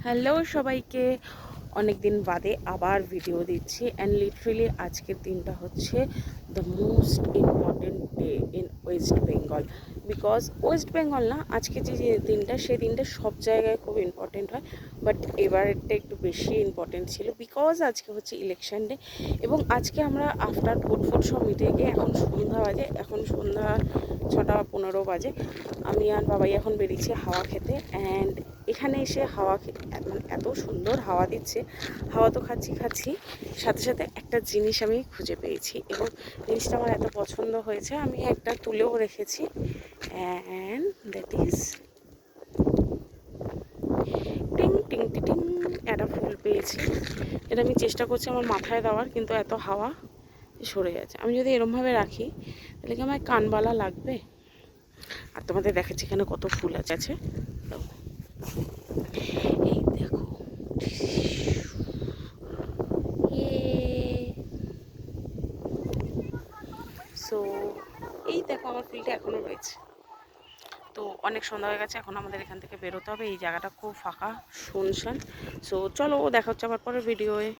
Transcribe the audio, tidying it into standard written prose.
Hello সবাইকে, অনেক দিন বাদে আবার ভিডিও দিচ্ছি অ্যান্ড লিটারেলি আজকের দিনটা হচ্ছে the most important day in West Bengal. Because West Bengal না, আজকে যে দিনটা সেই দিনটা সব জায়গায় খুব ইম্পর্টেন্ট হয়, বাট এবারেরটা একটু বেশি ইম্পর্টেন্ট ছিল বিকজ আজকে হচ্ছে ইলেকশন ডে। এবং আজকে আমরা আফটার ভোট সব মিটে গিয়ে এখন সন্ধ্যা বাজে, এখন সন্ধ্যা 6:15 বাজে। আমি আর বাবাই এখন বেরিয়েছি হাওয়া খেতে। অ্যান্ড এখানে এসে হাওয়া মানে এত সুন্দর হাওয়া দিচ্ছে, হাওয়া তো খাচ্ছি সাথে সাথে একটা জিনিস আমি খুঁজে পেয়েছি এবং জিনিসটা আমার এত পছন্দ হয়েছে, আমি একটা তুলেও রেখেছি। অ্যান্ড দ্যাট ইজ টিং টিং টিং, একটা ফুল পেয়েছি। এটা আমি চেষ্টা করছি আমার মাথায় দেওয়ার, কিন্তু এত হাওয়া সরে যাচ্ছে। আমি যদি এরমভাবে রাখি তাহলে কি আমার কানবালা লাগবে? আর তোমাদের দেখাচ্ছি এখানে কত ফুল আছে। এই দেখো, সো এই দেখো আমার ফুলটা এখনো রয়েছে। তো অনেক সন্ধ্যা হয়ে গেছে, এখন আমাদের এখান থেকে বেরোতে হবে। এই জায়গাটা খুব ফাঁকা, শুনশান। সো চলো, দেখা হচ্ছে আবার পরের ভিডিওয়ে।